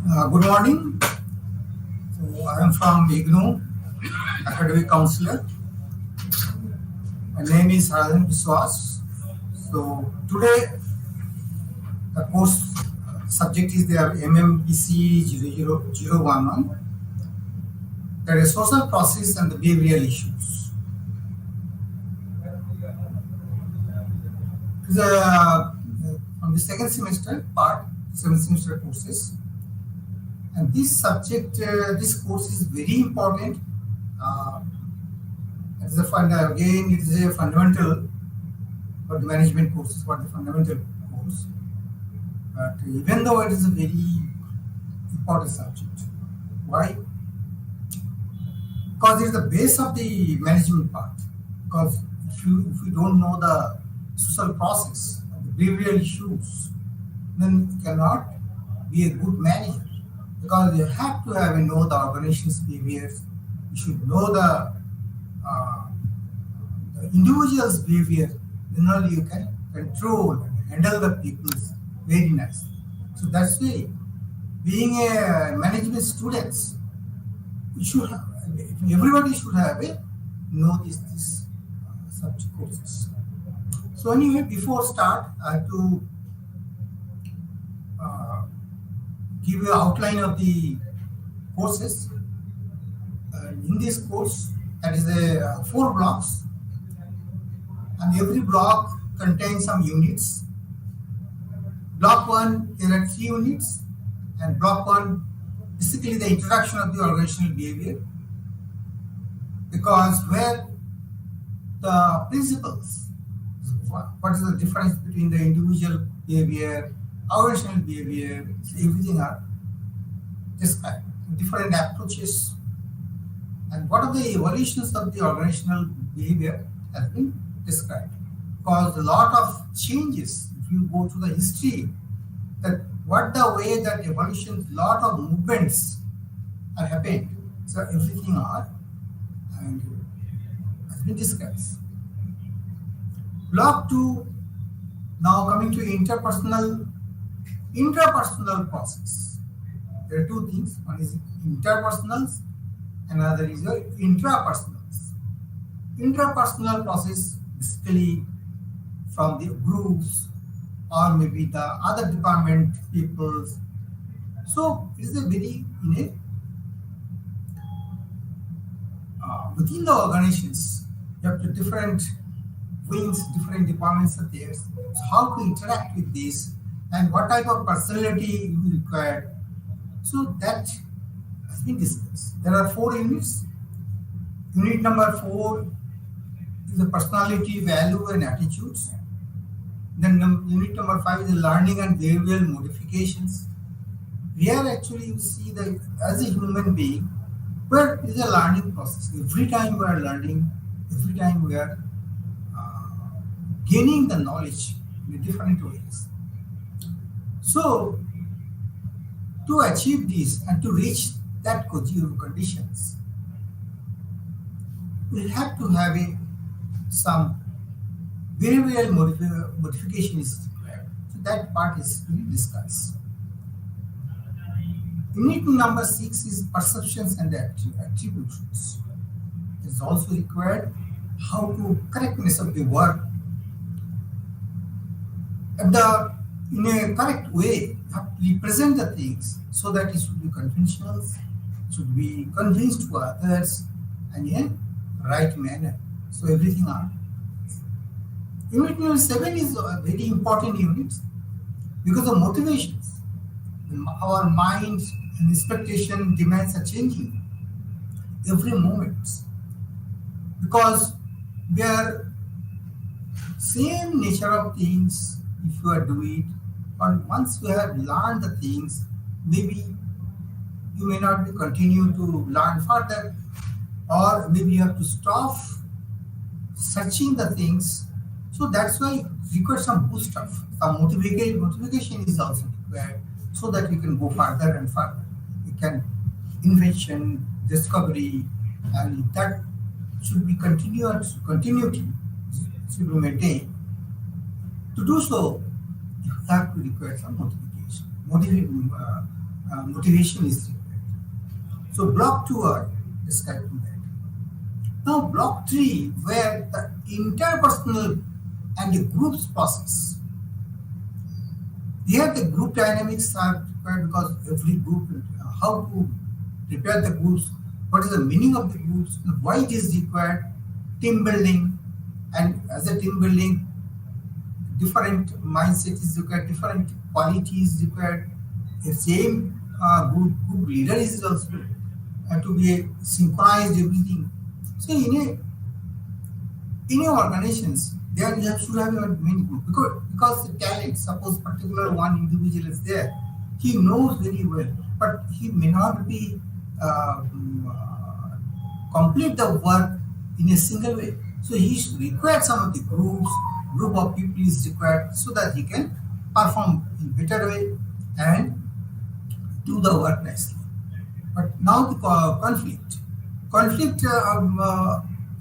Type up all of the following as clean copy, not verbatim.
Good morning. I am from IGNU, Academic Counselor. My name is BISWAS. So today the course subject is there MMPC 00011, that is social process and the behavioral issues. From the second semester courses, and this subject, this course is very important. Uh, Again, it is a fundamental for the management courses, for the fundamental course. But even though it is a very important subject, why? Because it's the base of the management part. Because if you don't know the social process, the behavioral issues, then you cannot be a good manager. Because you have to know the organization's behaviors. You should know the individual's behavior. Then only you can control and handle the people's very nicely. So that's why being a management students, you should have, everybody should have a know this subject courses. So anyway, before start, I have to give you an outline of the courses. In this course, that is a 4 blocks, and every block contains some units. Block 1, there are 3 units, and block 1, basically the introduction of the organizational behavior, because where the principles, what is the difference between the individual behavior, organizational behavior, everything are described, different approaches, and what are the evolutions of the organizational behavior has been described. Because a lot of changes, if you go to the history, that what the way that evolution, lot of movements are happened. So everything are and has been discussed. Block 2, now coming to intrapersonal process. There are 2 things. One is interpersonals, another is your intrapersonals. Intrapersonal process basically from the groups or maybe the other department peoples. So it is a very within the organizations, you have to different wings, different departments are there. So how to interact with this and what type of personality you require. So that has been discussed. There are 4 units. Unit number 4 is the personality, value, and attitudes. Then unit number 5 is the learning and behavioral modifications. Here actually you see that as a human being, where is a learning process. Every time we are learning, every time we are gaining the knowledge in different ways. So to achieve this and to reach that conditions, we have to have some behavioral modification is required. So that part is to be discussed. Unit number 6 is perceptions and attributions. It is also required how to correctness of the work. In a correct way, you have to represent the things so that it should be conventional, should be convinced to others, and in a right manner. So everything are. Unit number 7 is a very important unit because of motivations. Our minds and expectation demands are changing every moment because we are same nature of things. If you are doing it, or once you have learned the things, maybe you may not be continue to learn further, or maybe you have to stop searching the things. So that's why you require some boost of some motivation is also required so that you can go further and further. You can invention, discovery, and that should be continuity should be maintained. To do so, you have to require some motivation is required. So block 2 are describing that. Now block 3, where the interpersonal and the groups process. Here the group dynamics are required because every group, how to prepare the groups, what is the meaning of the groups, and why it is required, team building, and as a team building, different mindset is required, different qualities required. The same group leader is also to be synchronized everything. So in your organizations, there you should have a main group because the talent, suppose particular one individual is there, he knows very well, but he may not be complete the work in a single way. So he should require some of the group of people is required so that he can perform in better way and do the work nicely. But now the conflict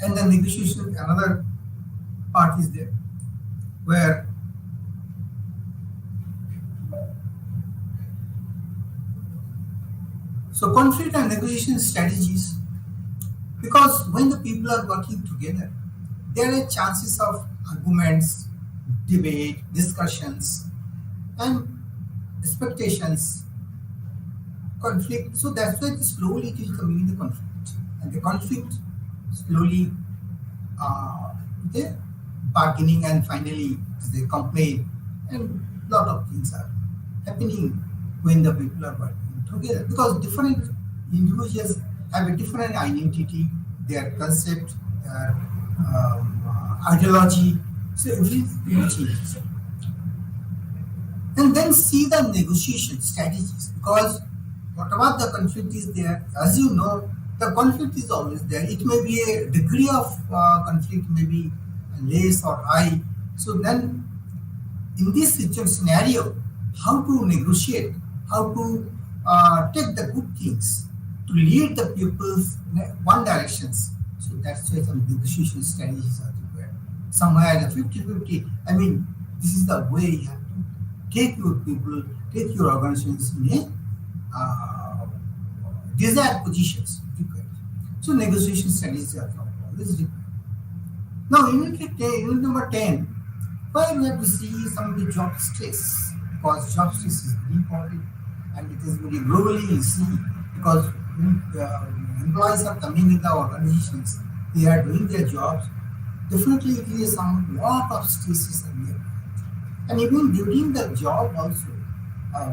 and the negotiation, another part is there where so conflict and negotiation strategies, because when the people are working together, there are chances of arguments, debate, discussions, and expectations, conflict. So that's why slowly it will come in the conflict, and the conflict slowly the bargaining, and finally they complain, and lot of things are happening when the people are working together because different individuals have a different identity, their concept, their ideology, so everything changes. And then see the negotiation strategies, because whatever the conflict is there, as you know, the conflict is always there. It may be a degree of conflict, maybe less or high. So then, in this scenario, how to negotiate, how to take the good things to lead the people's one directions. So that's why some negotiation strategies are required. Somewhere the 50-50. I mean, this is the way you have to take your people, take your organizations in a desired positions required. So negotiation strategies are always required. Now, unit number 10, where we have to see some of the job stress, because job stress is very important and it is very globally you see, because when employees are coming in the organizations, they are doing their jobs, definitely it is some lot of stresses are there. And even during the job also,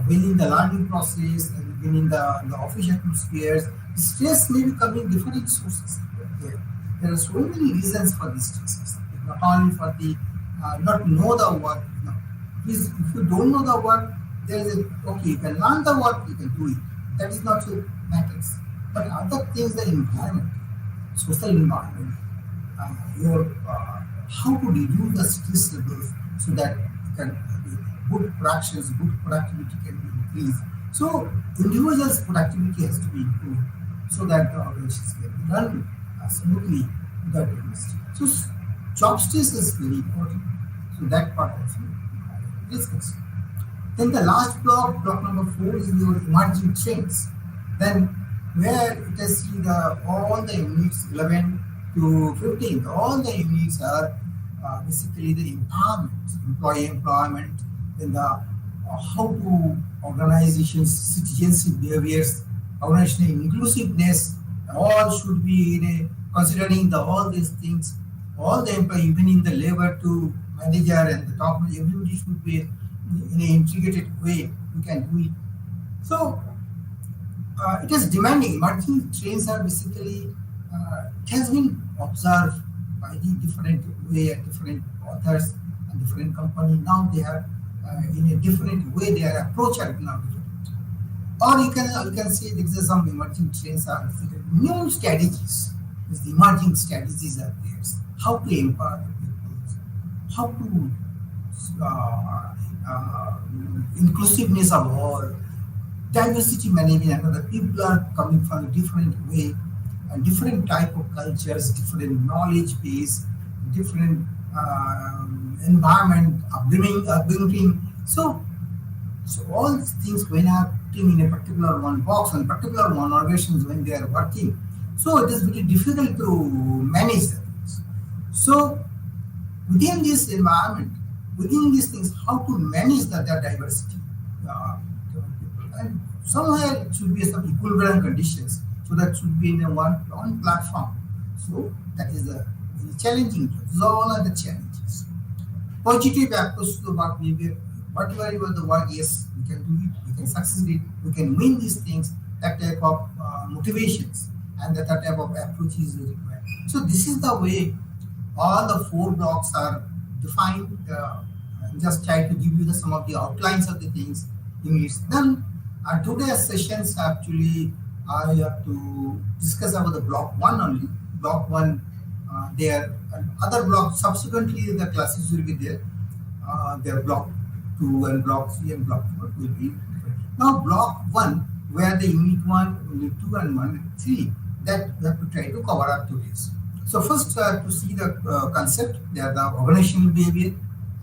when in the learning process and when in the office atmospheres, stress may be coming different sources. There are so many reasons for these stresses. Not only for the not know the work. No. If you don't know the work, there is okay, you can learn the work, you can do it. That is not so matters. But other things, the environment, social environment, how to reduce the stress levels so that can good productions, good productivity can be increased. So individuals' productivity has to be improved so that the organizations can be run smoothly without any mistake. So job stress is very important. So that part also discussed. Then the last block number 4 is your emerging trends. Then where it has seen all the units 11 to 15, all the units are basically the empowerment, employee empowerment, then the how to organizations, citizenship behaviors, organizational inclusiveness, all should be in a, considering all these things, all the employee, even in the labor to manager and the top, everybody should be in an integrated way. You can do it. So it is demanding. Emerging trends are basically it has been observed by the different way at different authors and different companies. Now they are in a different way. Their approach are now different. Or you can say there is some emerging trends are new strategies. The emerging strategies are there. How to empower the people, how to inclusiveness of all, diversity management. The people are coming from a different way, and different type of cultures, different knowledge base, different environment, upbringing. So all these things when are putting in a particular one box and particular one organizations when they are working. So it is very difficult to manage the things. So within this environment, within these things, how to manage the diversity people. And somewhere it should be some equilibrium conditions. So that should be in a one platform. So that is a very challenging. These all are the challenges. Positive approach to the work behavior. Whatever you are the work, yes, we can do it, we can succeed it, we can win these things, that type of motivations and that type of approach is required. So this is the way all the 4 blocks are defined. Just try to give you some of the outlines of the things in it. Then today's sessions actually I have to discuss about the block 1 only. Block 1 there, and other blocks subsequently the classes will be there. There block 2 and block 3 and block 4 will be different. Now block 1 where the unit 1, unit 2 and 1 and 3 that we have to try to cover up today. So first to see the concept, there are the organizational behavior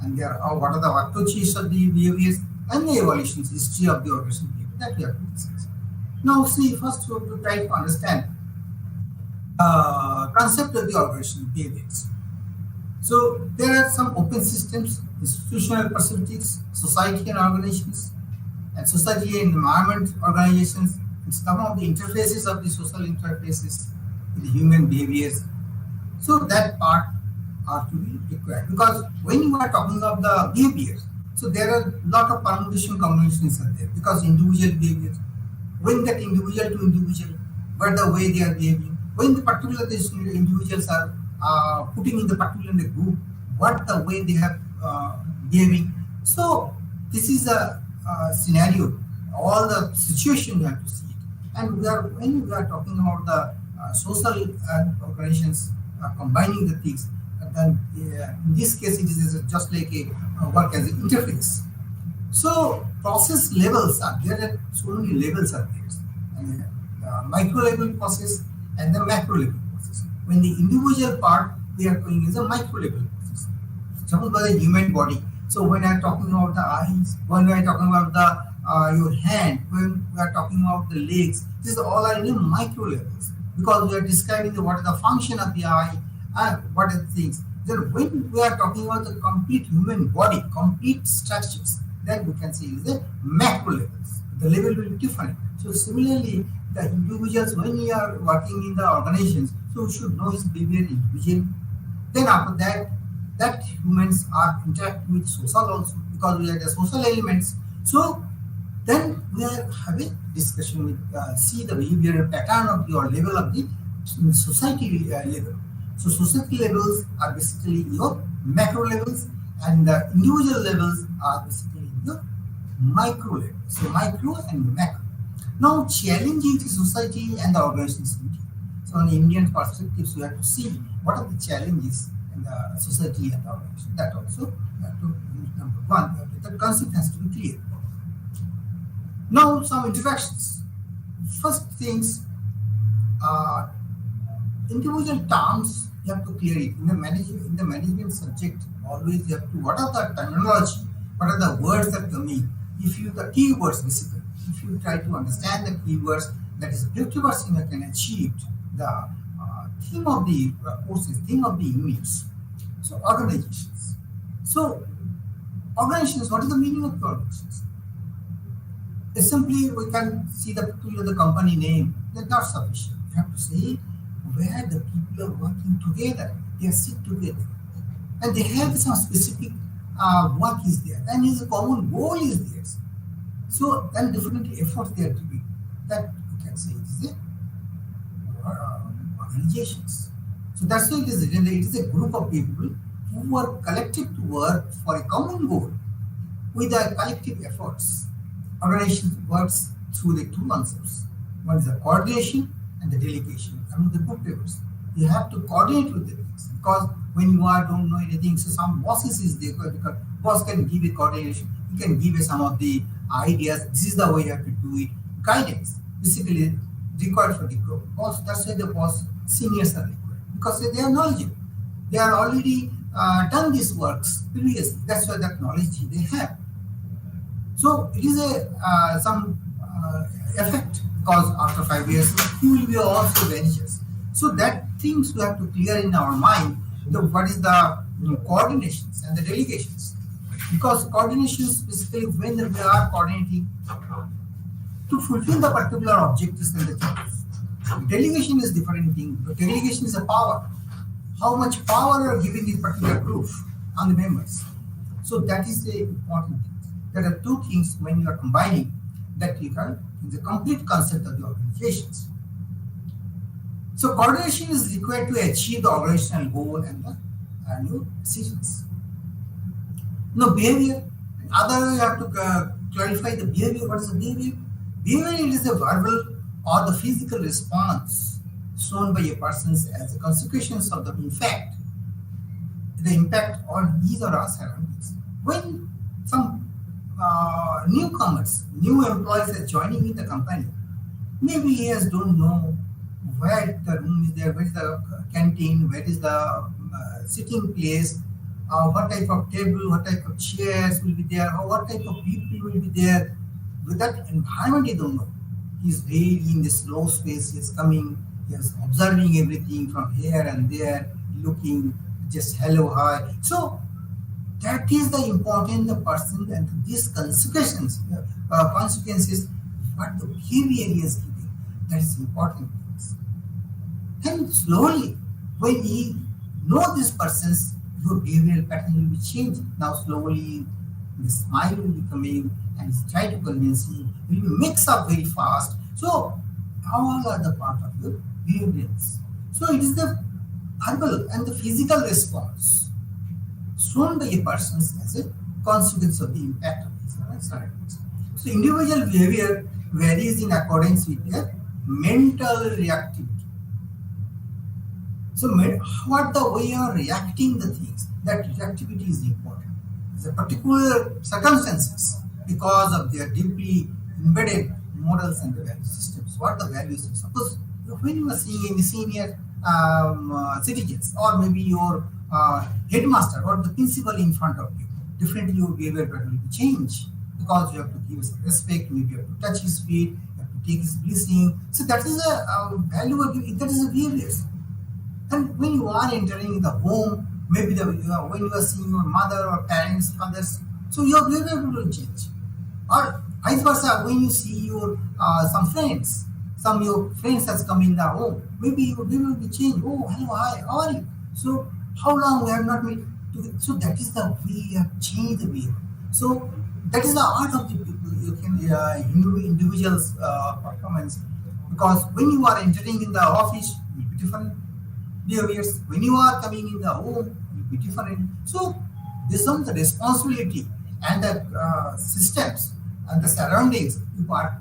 and there are what are the approaches of the behaviors and the evolutions, history of the organizational behavior that we have to discuss. Now see, first we have to try to understand concept of the organizational behaviors. So there are some open systems, institutional perspectives, society and organizations, and society and environment organizations, and some of the interfaces of the social interfaces with the human behaviors. So that part are to be required, because when you are talking of the behaviors, so there are a lot of permutation combinations are there, because individual behaviors, when that individual to individual, but the way they are behaving, when the particular individuals are putting in the particular group, what the way they have behaving. So this is a scenario, all the situation you have to see it. And when we are talking about the social organizations combining the things, then in this case it is just like a work as an interface. So process levels are there, so many levels are there, and micro level process and the macro level process. When the individual part we are going is a micro level process. Suppose by the human body. So when I am talking about the eyes, when I am talking about the your hand, when we are talking about the legs, these all are in micro levels, because we are describing what is the function of the eye and what are the things. Then when we are talking about the complete human body, complete structures, then we can say is the macro levels. The level will be different. So similarly, the individuals, when we are working in the organizations, so we should know his behavior individual. Then after that, that humans are interacting with social also, because we are the social elements. So then we are having discussion with see the behavioral pattern of your level of the society level. So society levels are basically your macro levels, and the individual levels are basically your micro levels. So micro and macro. Now challenging the society and the organization. So on the Indian perspectives, we have to see what are the challenges in the society and the organization. That also we have to number 1. The concept has to be clear. Now some introductions. First things, individual terms you have to clear it. In the management subject, always you have to, what are the terminology, what are the words that come in. If you, the keywords basically, if you try to understand the keywords, that is 50% you can achieve the theme of the courses, theme of the units. So organizations. So organizations, what is the meaning of the organizations? Simply we can see the company name, that's not sufficient. You have to say where the people are working together, they are sit together, and they have some specific work is there, and his common goal is there. So then definitely efforts they are doing. That we can say it is a organizations. So that's why it is written. It is a group of people who are collected to work for a common goal with their collective efforts. Organization works through the 2 concepts. One is the coordination and the delegation. Among the group members, you have to coordinate with the things, because when you don't know anything, so some bosses is there, because boss can give a coordination, he can give some of the ideas. This is the way you have to do it. Guidance basically required for the group. Boss, that's why the boss seniors are required, because they are knowledgeable. They are already done these works previously. That's why that knowledge they have. So it is some effect, because after 5 years he will be also vanishes. So that things we have to clear in our mind, what is the coordinations and the delegations, because coordinations basically when we are coordinating to fulfill the particular objectives and the jobs. Delegation is different thing, but delegation is a power. How much power you are giving this particular group on the members. So that is the important thing. There are two things when you are combining that you can the complete concept of the organizations. So coordination is required to achieve the organizational goal and the new decisions. Now behavior, other you have to clarify the behavior. What is the behavior? Behavior is a verbal or the physical response shown by a person as a consequence of the impact on his or her surroundings. When some newcomers, new employees are joining in the company, maybe he has don't know where the room is there, where is the canteen, where is the sitting place, what type of table, what type of chairs will be there, or what type of people will be there. With that environment, he don't know. He's really in this slow space. He's coming. He's observing everything from here and there, looking just hello, hi. So that is the important the person and these consequences, what the behavior is giving. That is important. And slowly, when you know this person's, your behavioral pattern will be changing. Now slowly, the smile will be coming and try to convince him. It will mix up very fast. So all are the part of your behaviors. So it is the verbal and the physical response shown by a person as a consequence of the impact of his surroundings. So individual behavior varies in accordance with their mental reactivity. So what the way you are reacting the things, that reactivity is important. The particular circumstances because of their deeply embedded morals and the value systems. What the values? Suppose when you are seeing any senior citizens or maybe your headmaster or the principal in front of you, definitely your behavior will be changed because you have to give some respect, maybe you have to touch his feet, you have to take his blessing. So that is a value of that is a behavior. And when you are entering the home, maybe when you are seeing your mother or parents, fathers, so your behavior will change. Or vice versa, when you see your some friends, some your friends has come in the home, maybe your behavior will be changed. Oh, hello, hi, how are you? So how long we have not met together? So that is the way you have changed the behavior. So that is the art of the people. You can individuals performance, because when you are entering in the office, it will be different behaviors. When you are coming in the home, it will be different. So this is the responsibility and the systems and the surroundings you part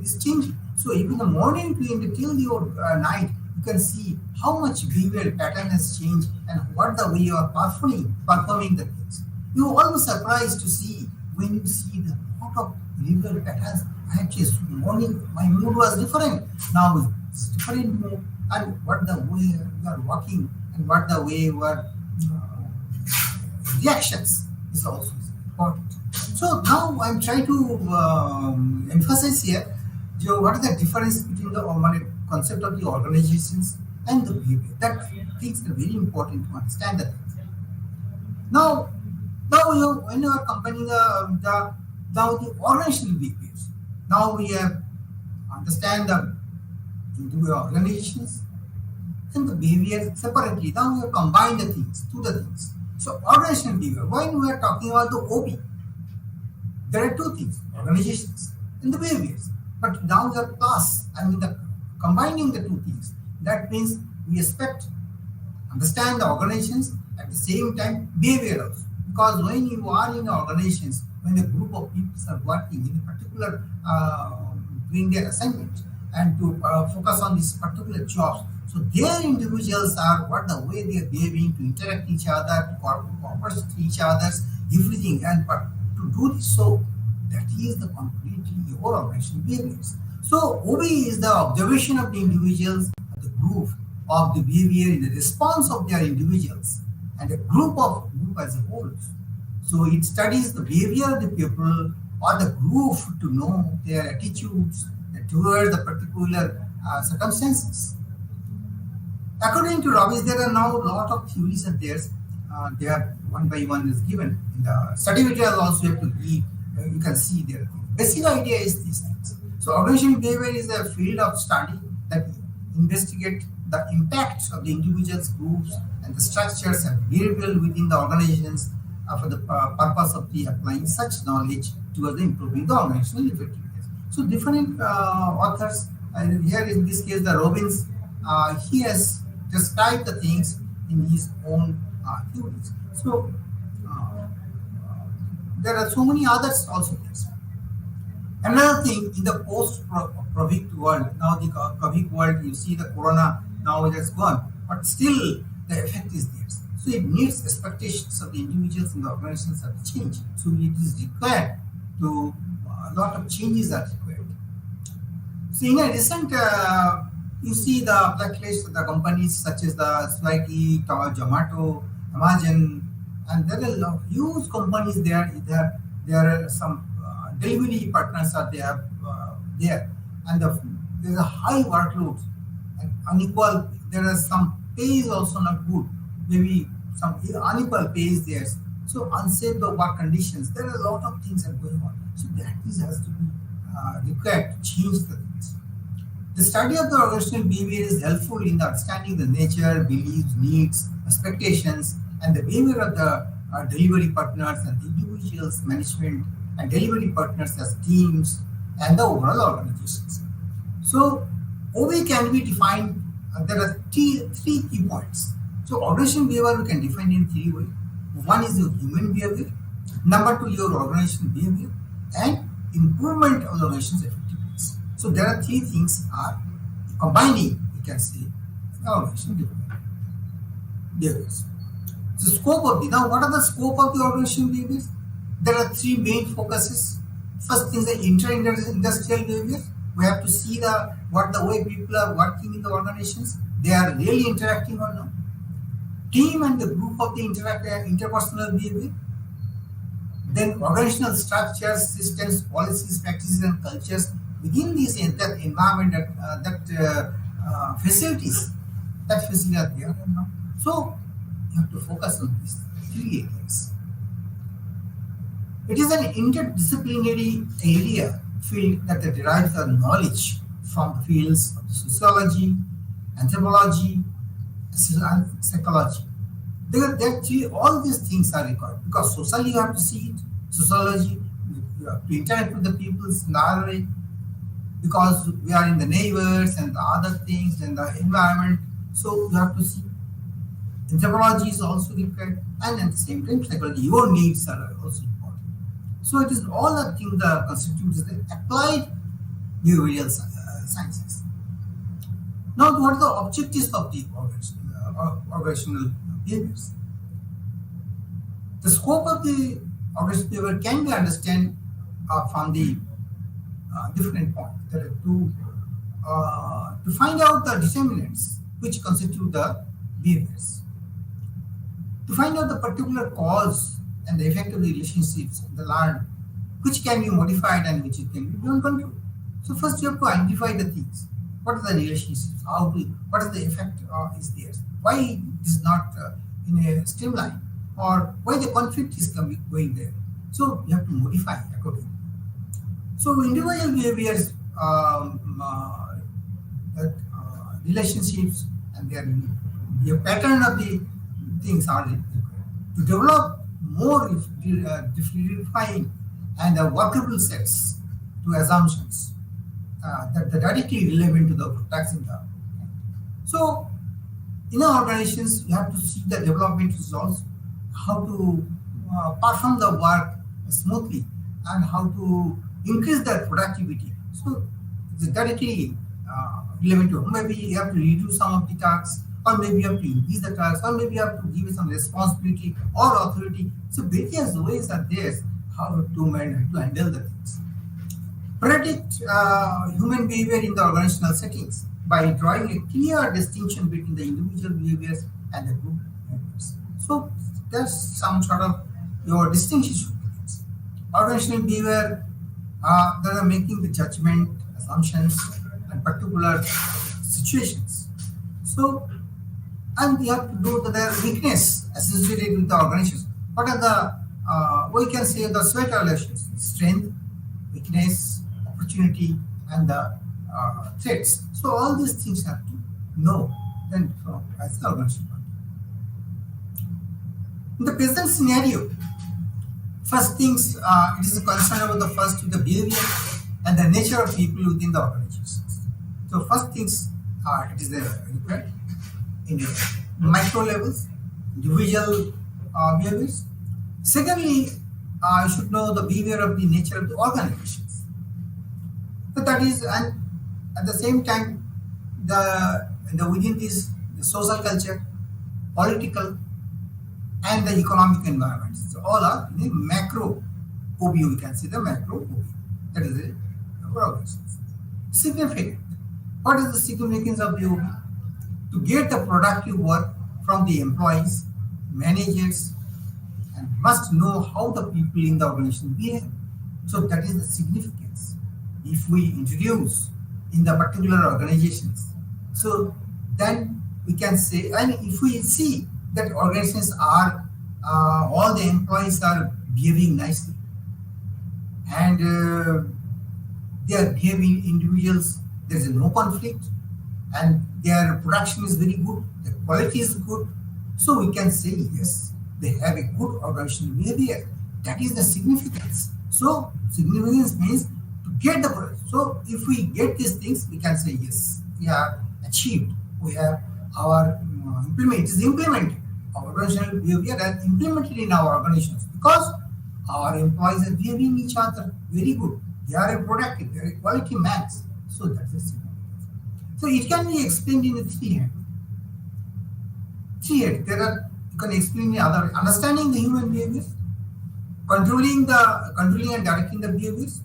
is changing. So even the morning till your night, you can see how much behavioral pattern has changed and what the way you are performing the things. You are almost surprised to see when you see the lot of behavioral patterns. Actually, morning my mood was different. Now it's different mood, and what the way you are walking and what the way your reactions is also important. So now I'm trying to emphasize here what is the difference between the concept of the organizations and the behavior. That things are very important to understand that. Now when you are comparing the organizational behaviors, now we have understand the organizations and the behavior separately. Now we have combined the things, two the things. So organizational behavior, when we are talking about the OB, there are two things, organizations and the behaviors. But now the class, combining the two things, that means we expect, understand the organizations at the same time behavior also. Because when you are in organizations, when a group of people are working in a particular doing their assignment and to focus on this particular jobs, so their individuals are what the way they are behaving to interact each other, to cooperate with each other's everything, and to do this, so that is the completely your organizational behaviors. So OB is the observation of the individuals, the group of the behavior in the response of their individuals and a group as a whole. So it studies the behavior of the people or the group to know their attitudes towards the particular circumstances. According to Robbins, there are now a lot of theories and theirs. They are one by one is given. In the certificate also you have to give, you can see their things. Basic idea is these things. So organizational behavior is a field of study that investigate the impacts of the individuals, groups, and the structures and variable within the organizations for the purpose of the applying such knowledge towards improving the organizational effectiveness. So different authors, here in this case the Robbins, he has described the things in his own theories. So there are so many others also. Another thing in the post-COVID world, now the COVID world, you see the corona now it has gone, but still the effect is there. So it needs expectations of the individuals and the organizations have changed. So it is required to a lot of changes are required. So in a recent, you see the blacklist of the companies such as the Swiggy, Zomato, Amazon, and there are huge companies there. There are some delivery partners are there, and there's a high workload and unequal. There are some pay is also not good. Maybe some unequal pay is there. So unsafe the work conditions. There are a lot of things are going on. So that is has to be required to change the things. The study of the organizational behavior is helpful in understanding the nature, beliefs, needs, expectations, and the behavior of the delivery partners and the individuals, management, and delivery partners as teams, and the overall organizations. So OB can be defined, there are three key points. So organizational behavior we can define in three ways. One is your human behavior, number two your organizational behavior, and improvement of the organization's effectiveness. So there are three things are combining, we can say, organizational behaviors. So scope of the, now what are the scope of the organizational behaviors? There are three main focuses. First thing is the inter-industrial behavior. We have to see what the way people are working in the organizations. They are really interacting or not. Team and the group of the interpersonal behavior. Then organizational structures, systems, policies, practices, and cultures within this that environment, facilities, that facilities are there or not. So you have to focus on these three areas. It is an interdisciplinary area field that derives the knowledge from the fields of sociology, anthropology, and psychology. All these things are required because socially you have to see it. Sociology, you have to interact with the people's environment because we are in the neighbors and the other things and the environment. So you have to see. Anthropology is also required, and at the same time, psychology. Your needs are also important. So it is all the things that constitutes the applied behavioral sciences. Now, what are the objectives of the organizational behaviors? The scope of the organizational behavior can be understood from the different points. There are to find out the determinants which constitute the behaviors. To find out the particular cause and the effect of the relationships in the learned, which can be modified and which can be beyond control. So first you have to identify the things. What are the relationships? What is the effect is there? Why it is not in a streamline? Or why the conflict is going there? So you have to modify accordingly. So individual behaviors, relationships and their pattern of the things are required. To develop more defined and workable sets to assumptions that are directly relevant to the practicing the. So in our organizations, you have to see the development results, how to perform the work smoothly and how to increase their productivity. So it's directly relevant to maybe you have to redo some of the tasks, or maybe you have to increase the tasks, or maybe you have to give some responsibility or authority. So various ways are there how to handle the things. Predict human behavior in the organizational settings by drawing a clear distinction between the individual behaviors and the group behaviors. So there's some sort of your distinction. Organizational behavior They are making the judgment, assumptions, and particular situations. So, and we have to do their weakness associated with the organization. What are the we can say the SWOT relations: strength, weakness, opportunity, and the threats. So all these things have to know then from as the organization. In the present scenario, first things it is a concern about the first the behavior and the nature of people within the organizations. So first things it is required in the micro levels, individual behaviors. Secondly, you should know the behavior of the nature of the organizations. So that is, and at the same time, the within this the social culture, political, and the economic environments. So all are in a macro OBU. We can see the macro OBU. That is the organizations. Significant. What is the significance of the OBU? To get the productive work from the employees, managers, and must know how the people in the organization behave. So that is the significance. If we introduce in the particular organizations, so then we can say, and if we see that organizations are all the employees are behaving nicely, and they are behaving individuals, there is no conflict, and their production is very good, the quality is good, so we can say yes, they have a good organizational behavior. That is the significance. So significance means to get the product. So if we get these things, we can say yes, we have achieved, we have our implement, it is implemented, our organizational behavior is implemented in our organizations because our employees are behaving each other very good. They are productive, they are quality max. So that's the significance. So it can be explained in a three head. There are, you can explain the other understanding the human behaviors, controlling and directing the behaviors,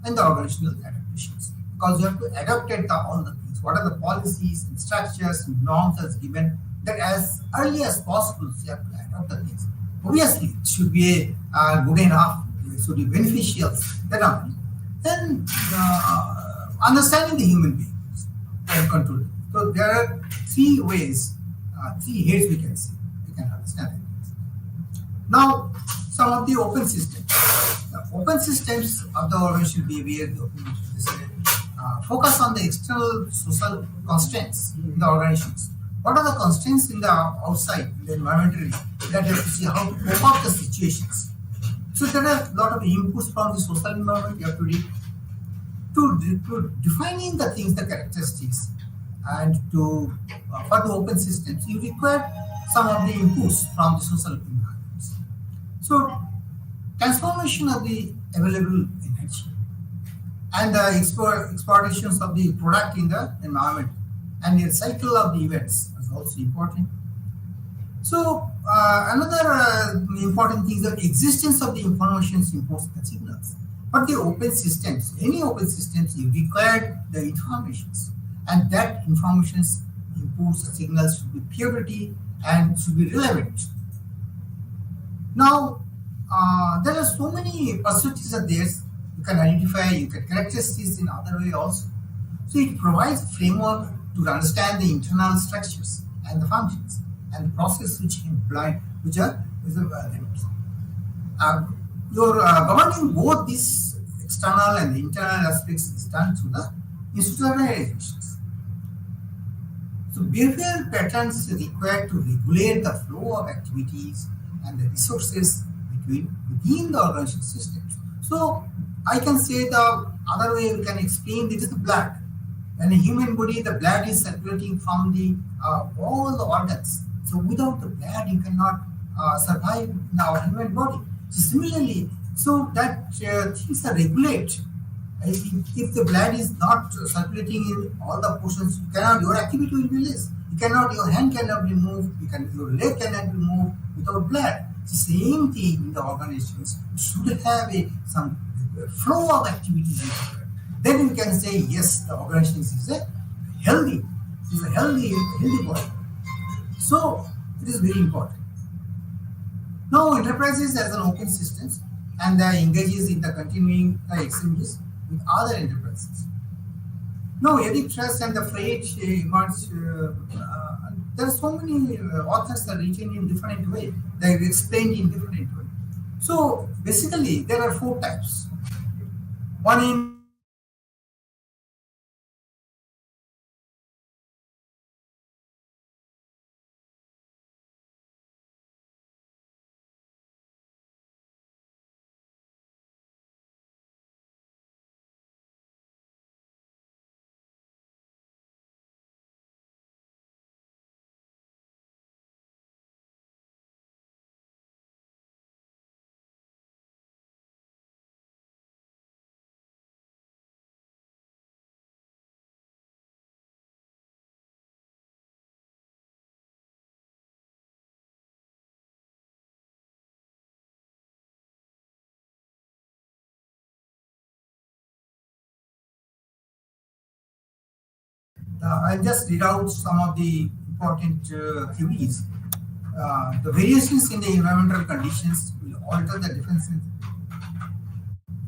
and the organizational adaptations. Because you have to adapt it to all the things. What are the policies and structures and norms as given, that as early as possible you have to adapt the things. Obviously, it should be good enough, it should be beneficial, that only. Then understanding the human beings and controlling. So there are three ways, three heads we can see. We can understand it. Now, some of the open systems. The open systems of the organizational behavior, focus on the external social constraints in the organizations. What are the constraints in the outside, in the environmental, that you have to see how to cope up the situations. So there are a lot of inputs from the social environment you have to read to defining the things, the characteristics, and to for the open systems, you require some of the inputs from the social environments. So transformation of the available energy and the exploitations of the product in the environment and the cycle of the events is also important. So another important thing is the existence of the information imports the signals. But the open systems, any open systems, you require the informations, and that information imports the signals should be purity and should be relevant. Now, there are so many perspectives are there. You can identify, you can characteristics in other way also. So it provides a framework to understand the internal structures and the functions and the process which imply, which are your governing both these external and internal aspects is done through the institutionalizations. So behavioral patterns is required to regulate the flow of activities and the resources within the organization systems. So I can say the other way we can explain this is the blood. When a human body, the blood is circulating from the all the organs. So without the blood, you cannot survive in our human body. So similarly, so that things are regulated. If the blood is not circulating in all the portions, you cannot, your activity will be less. You cannot, your hand cannot be moved, your leg cannot be moved without blood. The same thing in the organizations. You should have some flow of activities. Then we can say, yes, the organization is a healthy body. So it is very important. Now, enterprises as an open systems, and engages in the continuing exchanges with other enterprises. No, Eric Trust and the Freight emerged. There are so many authors that are written in different way. They explained in different way. So basically, there are four types. One in I'll just read out some of the important theories. The variations in the environmental conditions will alter the defenses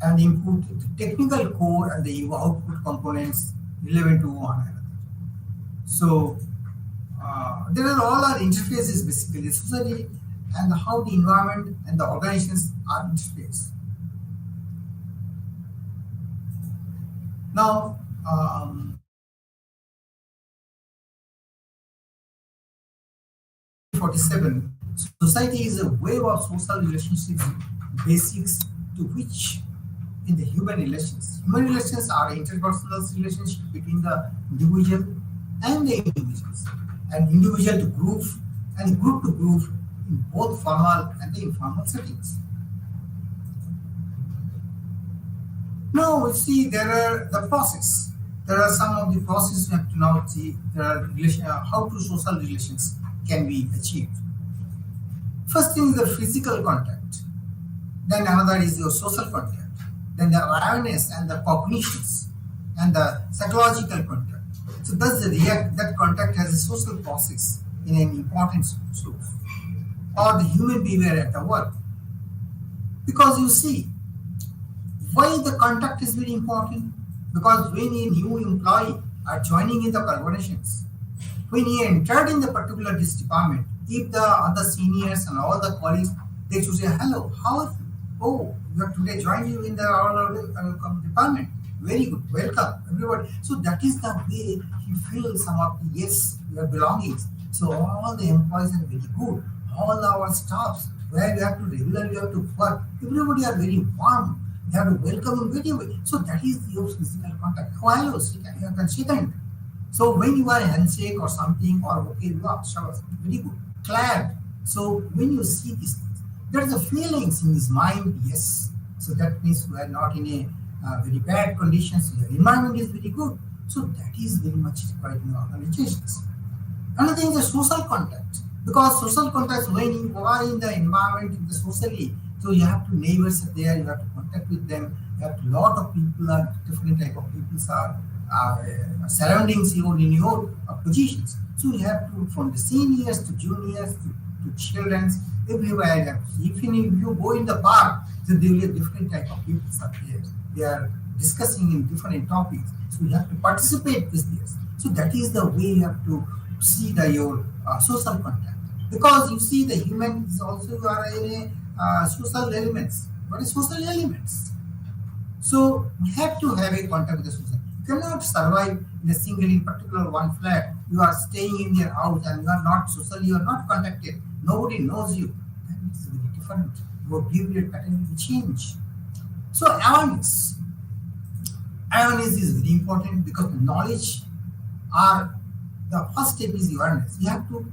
and input the technical core and the output components relevant to one another. So there are all our interfaces basically, society and how the environment and the organizations are interfaced. Now, 47, society is a wave of social relationships, basics to which in the human relations. Human relations are interpersonal relationships between the individual and the individuals, and individual to group and group to group in both formal and the informal settings. Now we see there are the process. There are some of the processes we have to now see. There are how to social relations can be achieved. First thing is the physical contact. Then another is your social contact. Then the awareness and the cognitions and the psychological contact. So thus that contact has a social process in an important source. Or the human behavior at the work. Because you see, why the contact is very important? Because when a new employee are joining in the corporations, when he entered in the particular this department, if the other seniors and all the colleagues, they should say, hello, how are you? Oh, you have today joined you in the our department. Very good, welcome, everybody. So that is the way he feels some of the yes, your belongings. So all the employees are very good. All our staffs, where we have to regularly have to work, everybody are very warm. They have to welcome him very well. So that is your physical contact. Oh, hello, you can shake hand. So when you are a handshake or something, or okay, you are very good, glad. So when you see these things, there is a feelings in his mind, yes. So that means we are not in a very bad conditions. Your environment is very good. So that is very much required in organizations. Another thing is the social contact. Because social contact, when you are in the environment, in the socially, so you have to neighbors are there, you have to contact with them, you have a lot of people are different type of people are surroundings you in your positions. So you have to from the seniors to juniors to children, everywhere. Even if you go in the park, so there will be a different type of people are there. They are discussing in different topics. So you have to participate with this. So that is the way you have to see your social contact. Because you see the human is also you are in a social elements. What is social elements? So we have to have a contact with the society. You cannot survive in a single, in particular one flat. You are staying in your house and you are not socially, you are not contacted. Nobody knows you. That is very different. Your behavioral pattern will change. So awareness. Awareness is very important because knowledge are the first step is awareness. You have to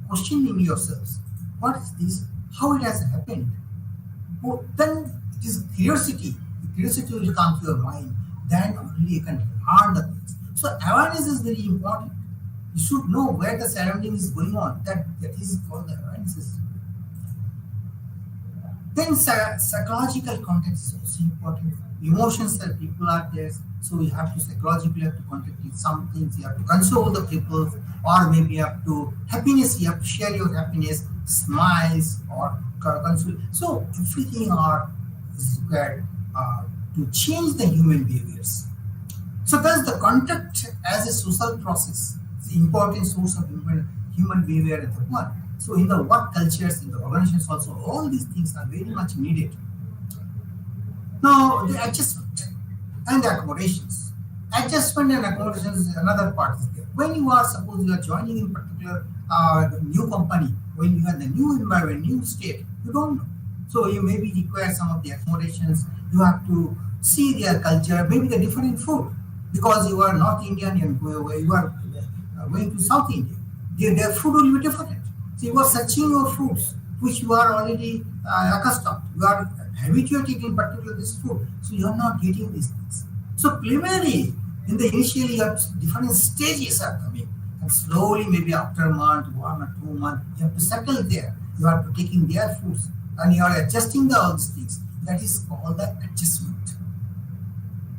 question in yourselves. What is this? How it has happened? Oh, then it is curiosity. The curiosity will come to your mind. Then only you can learn the things. So awareness is very important. You should know where the surrounding is going on. That is called the awareness. Then psychological context is also important. Emotions that people are there, so you have to psychologically have to contact with some things. You have to console the people, or maybe you have to happiness. You have to share your happiness, smiles, or console. So everything are is required to change the human behaviors. So thus the conduct as a social process is an important source of human behavior at the one. So in the work cultures, in the organizations also, all these things are very much needed. Now the adjustment and the accommodations. Adjustment and accommodations is another part is there. When you are suppose you are joining in particular new company, when you are in the new environment, new state, you don't know. So you maybe require some of the accommodations. You have to see their culture, maybe the different food, because you are North Indian and you are going to South India. Their food will be different. So you are searching your foods, which you are already accustomed. You are habituated in particular this food, so you are not getting these things. So primarily, in the initially, you have different stages are coming, and slowly, maybe after a month, 1 or 2 months, you have to settle there. You are to taking their foods, and you are adjusting all these things. That is called the adjustment.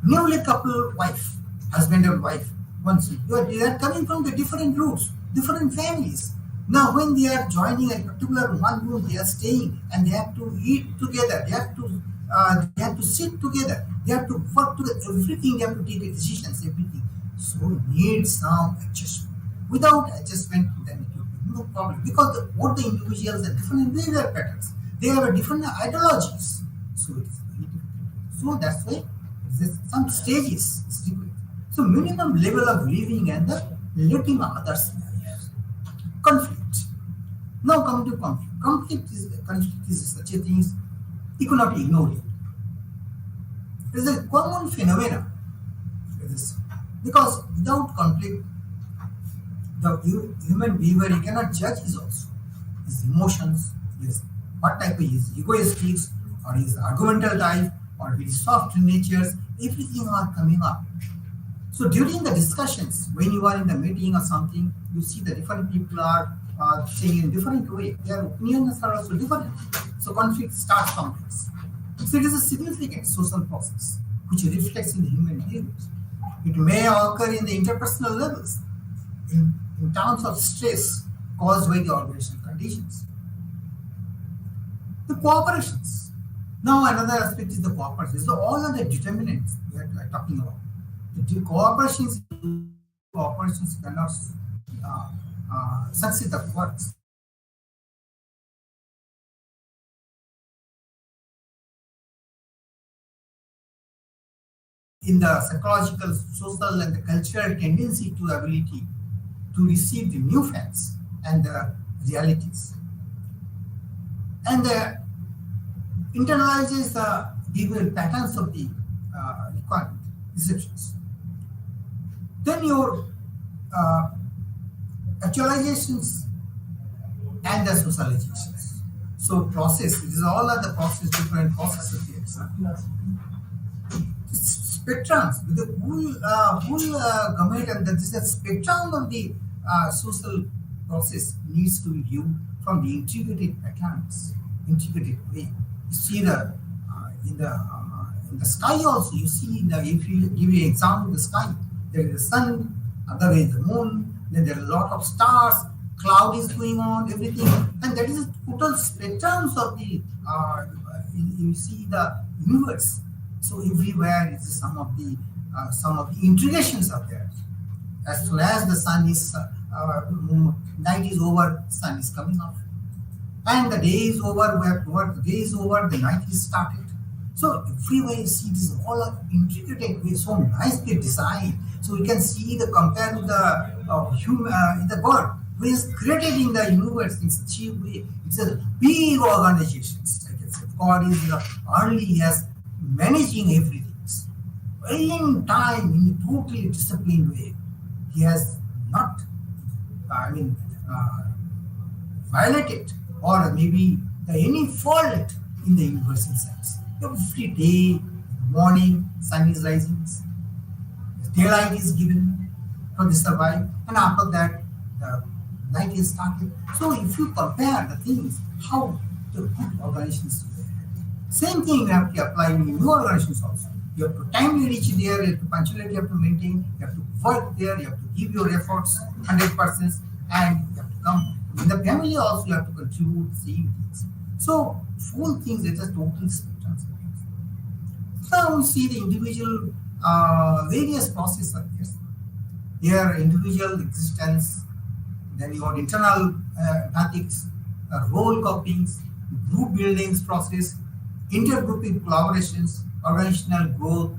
Newly couple wife, husband and wife, they are coming from the different roots, different families. Now, when they are joining a particular one room, they are staying and they have to eat together. They have to sit together. They have to work together. Everything they have to take decisions. Everything. So needs some adjustment. Without adjustment, then it will be no problem because both the individuals have different behavior patterns. They have a different ideologies. So it is very difficult. So that's why there's some stages. So minimum level of living and the letting others live. Conflict. Now coming to conflict. Conflict is such a thing you cannot ignore it. It is a common phenomenon. Because without conflict, the human behavior you cannot judge his also. His emotions, his what type of his egoistic or his argumental type or his soft natures, everything are coming up. So during the discussions, when you are in the meeting or something, you see the different people are saying in different way. Their opinions are also different. So conflict starts from this. So it is a significant social process which reflects in the human behaviors. It may occur in the interpersonal levels, in terms of stress caused by the organizational conditions. The cooperations. Now another aspect is the cooperation. So all of the determinants we are talking about. The cooperations cannot succeed the works. In the psychological, social, and the cultural tendency to ability to receive the new facts and the realities, and internalizes the behavioral patterns of the requirement receptions. Then your actualizations and the socializations. So process, it is all of the process, different processes here. Spectrums, with the whole gamut and this is spectrum of the social process needs to be viewed from the integrated patterns, integrated way. You see the in the sky also. You see if you give you an example of the sky, there is the sun, other way is the moon. Then there are a lot of stars, cloud is going on, everything, and that is the total spectrums of the. You see the universe. So everywhere is some of the integrations are there. As soon as the sun is night is over, sun is coming off, and the day is over. We have to work. The day is over. The night is started. So everywhere you see this all are integrated way, so nicely designed. So we can see the compare with the human the God who is created in the universe in such a way. It's a big organizations. I can say God is early has managing everything in time in a totally disciplined way. He has not, violated or maybe any fault in the universal sense. Every day, morning, sun is rising, daylight is given for the survive, and after that, the night is started. So if you compare the things, how the good organizations do that. Same thing you have to apply in new organizations also. You have to timely reach there, you have to punctuality you have to maintain, you have to work there, you have to give your efforts 100%, and you have to come. In the family also you have to contribute the same things. So full things, it is totally spectrum. Now we see the individual various processes are there. Here, individual existence, then your internal ethics, role copyings, group buildings process, intergrouping collaborations, organizational growth,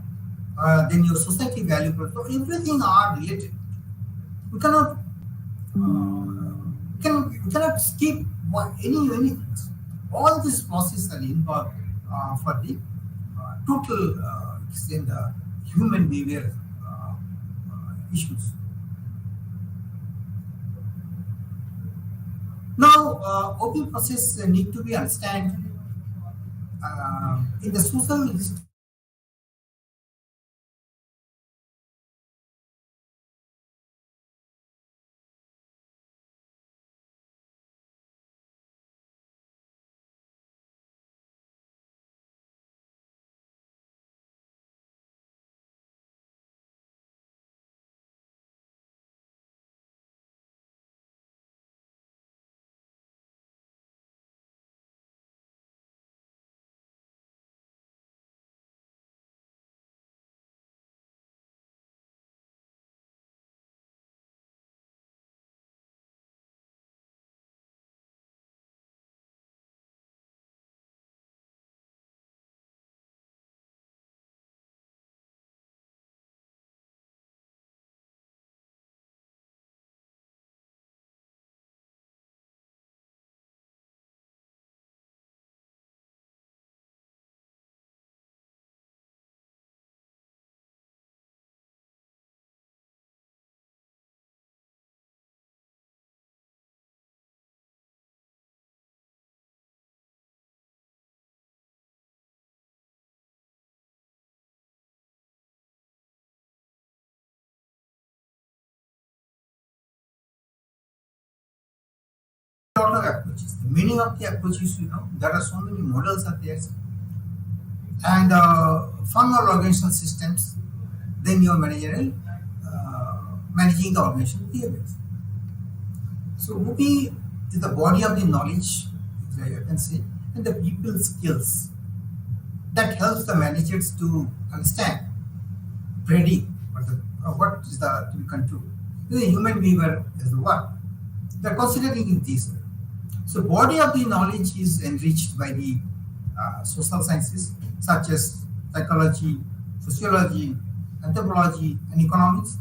then your society value. So everything are related. We cannot we cannot skip anything. All these processes are involved for the total extent human behavior issues. Now, OP process need to be understand in the social lot of approaches. The meaning of the approaches, there are so many models are there, and formal organizational systems. Then your managerial managing the organizational behaviors. So OP is the body of the knowledge, if I can say, and the people skills that helps the managers to understand, predict what is the to be controlled. The human behavior is the what they're considering in this. So body of the knowledge is enriched by the social sciences such as psychology, sociology, anthropology, and economics,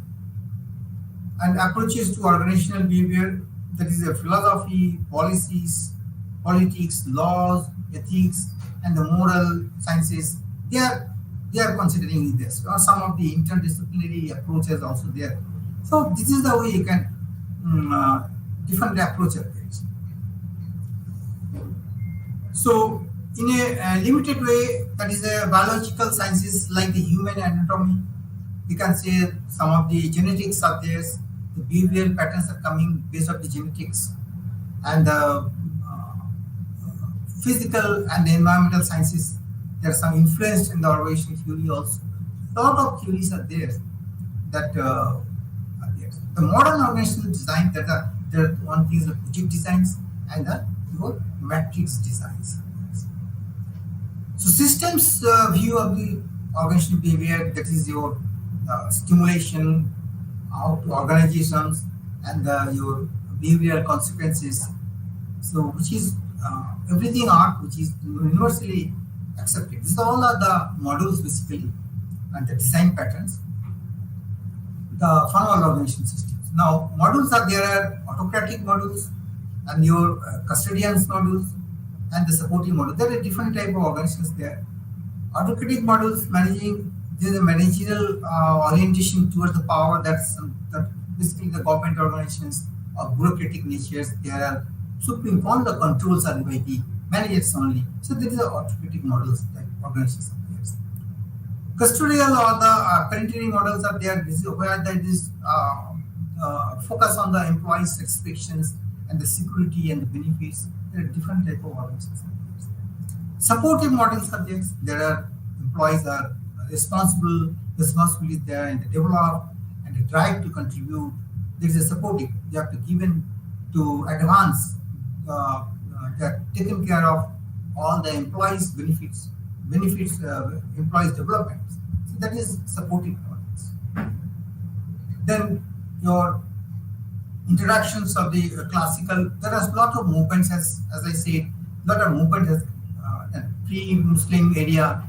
and approaches to organizational behavior, that is a philosophy, policies, politics, laws, ethics, and the moral sciences. They are considering this. Or some of the interdisciplinary approaches also there. So this is the way you can different approach of this. So in a limited way, that is a biological sciences like the human anatomy. We can say some of the genetics are there. The behavioral patterns are coming based on the genetics, and the physical and the environmental sciences. There are some influence in the organizational theory also. A lot of theories are there that are there. The modern organizational design, there are one thing is the project designs and the your matrix designs. So systems view of the organizational behavior, that is your stimulation, how to organizations, and your behavioral consequences. So which is everything art which is universally accepted. These all are the modules basically, and the design patterns, the formal organization systems. Now modules are there are autocratic modules and your custodians modules and the supporting module. There are different type of organizations there. Autocratic modules managing, there is a managerial orientation towards the power that basically the government organizations of bureaucratic natures. There are supreme all the controls are by the managers only. So there is a autocratic models like organizations are there. Custodial or the parentary models are there. This is where there is focus on the employees' satisfactions and the security and the benefits. There are different type of organizations. Supportive models are there. There are employees are responsibility there and develop and the drive to contribute. There is a supportive. You have to give in to advance that taken care of all the employees' benefits benefits employees' development. So that is supportive governance. Then your introductions of the classical, there are a lot of movements, as I said, lot of movements as pre-Muslim era,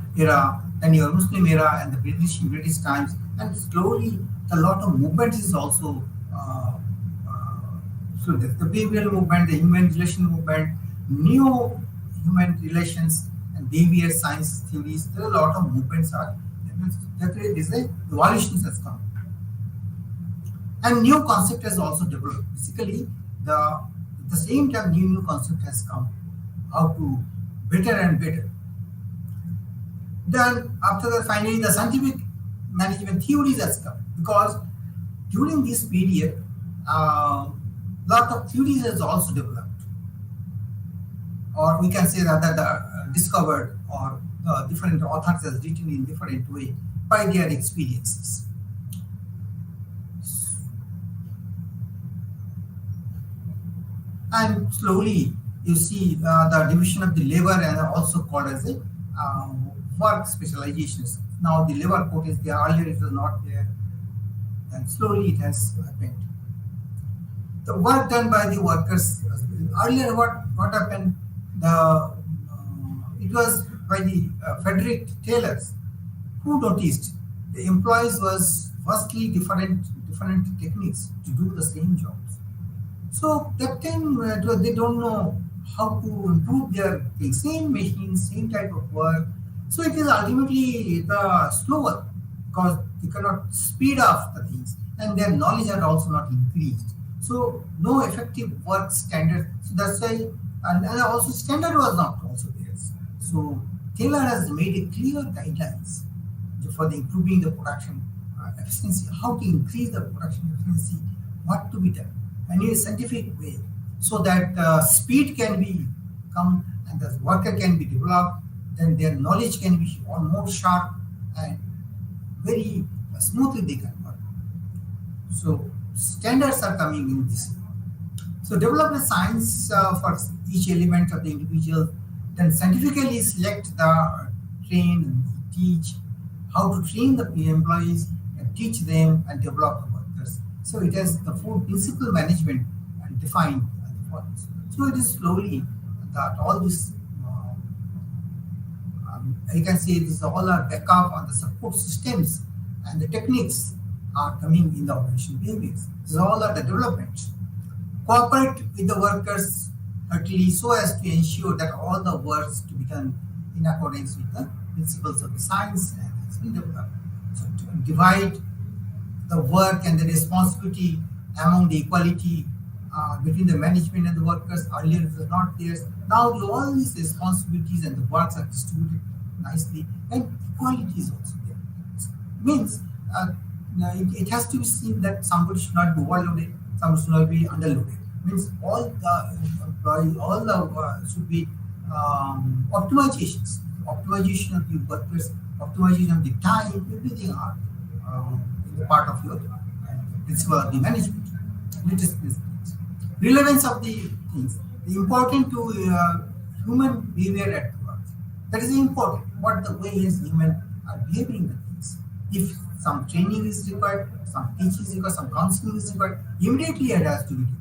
then your Muslim era and the British times, and slowly a lot of movements is also so the behavioral movement, the human relation movement, new human relations and behavior science theories. There are a lot of movements are that is a evolution has come. And new concept has also developed. Basically, at the same time, new concept has come. How to better and better. Then after that, finally, the scientific management theories has come because during this period, lot of theories has also developed, or we can say rather the discovered, or different authors has written in different way by their experiences. And slowly you see the division of the labor and also called as a work specializations. Now the labor code is there, earlier it was not there, and slowly it has happened. The work done by the workers, earlier what happened, it was by the Frederick Taylors who noticed the employees was vastly different techniques to do the same jobs. So that time they don't know how to improve their things. Same machines, same type of work. So it is ultimately the slower because they cannot speed up the things, and their knowledge are also not increased. So no effective work standard. So that's why, and also standard was not also there. So Taylor has made a clear guidelines for the improving the production efficiency, how to increase the production efficiency, what to be done, and in a scientific way, so that speed can be come and the worker can be developed, then their knowledge can be more sharp and very smoothly they can work. So standards are coming in this. So develop the science for each element of the individual, then scientifically select the train and teach, how to train the employees and teach them and develop the workers. So it has the four principal management and defined the points. So it is slowly that all this, you can say this all are backup on the support systems and the techniques are coming in the organization behaviors. These all are the development. Cooperate with the workers heartily so as to ensure that all the works to be done in accordance with the principles of the science and has been developed. So to divide the work and the responsibility among the equality between the management and the workers. Earlier it was not there. Now all these responsibilities and the works are distributed nicely, and equality is also there. Means it has to be seen that somebody should not be overloaded, somebody should not be underloaded. Means all the employees, all the should be optimizations, optimization of the workers, optimization of the time, everything are the part of your principle of the management. Relevance of the things, the important to human behavior at work. That is important. What the way is human are behaving the things. If some training is required, some teaching is required, some counseling is required, immediately it has to be done.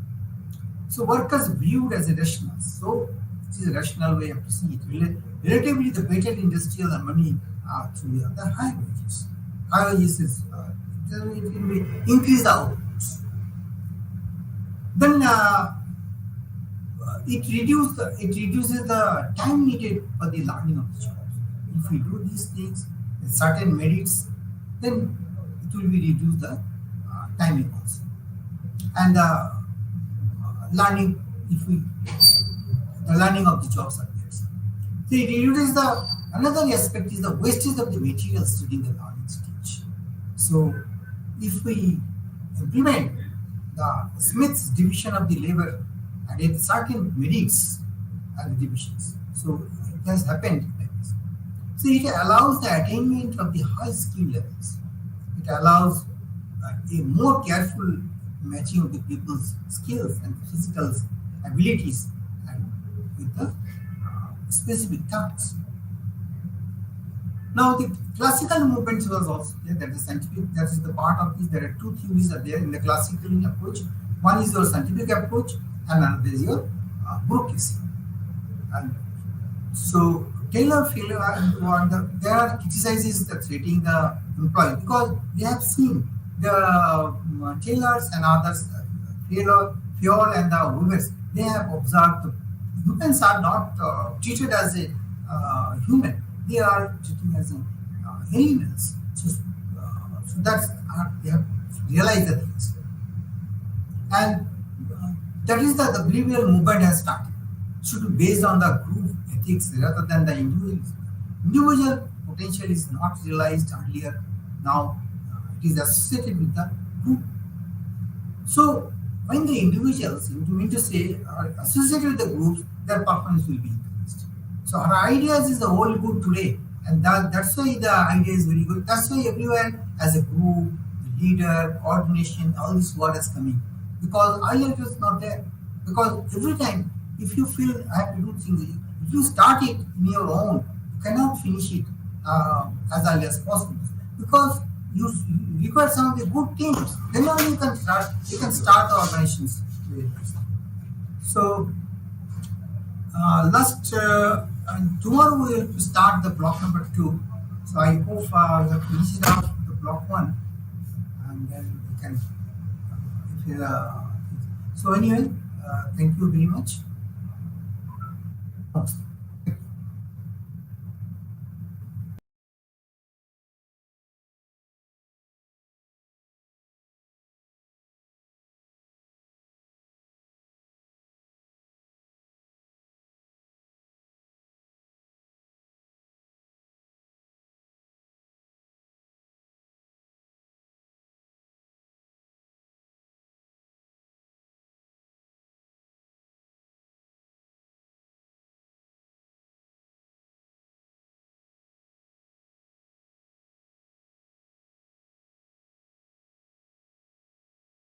So workers viewed as a rational. So it is a rational way of proceeding. Relatively, the better industrial and money through the high wages. High wages is it will increase the outputs. Then it reduces the time needed for the learning of the jobs. If we do these things with certain merits, then it will be reduce the timing also. And learning, the learning of the jobs are there. So it reduces another aspect is the wastage of the materials during the learning stage. So if we implement the Smith's division of the labor and at certain merits and divisions, so it has happened like this. So it allows the attainment of the high skill levels. It allows a more careful matching of the people's skills and physical abilities and with the specific tasks. Now the classical movements was also there. That is scientific. That is the part of this. There are two theories are there in the classical approach. One is your scientific approach, and another is your bureaucracy. And so Taylor failure there are criticizes the treating the employee because they have seen the tailors and others, Fior and the women, they have observed the humans are not treated as a human; they are treated as a, animals. So that's they have realized the things, and that is the behavioral movement has started. Should be based on the group ethics rather than the individual. Individual potential is not realized earlier. Now it is associated with the group. So when the individuals, you mean to say, are associated with the groups, their performance will be increased. So our ideas is the whole good today, and that's why the idea is very good. That's why everywhere as a group, the leader, coordination, all this word is coming. Because earlier it was not there. Because every time, if you feel I have to do things, if you start it in your own, you cannot finish it as early as possible. Because you require some of the good teams. Then only you can start the organizations. So last and tomorrow we will start the block number 2. So I hope you have finished off the block 1, and then we can. If you, so anyway, thank you very much.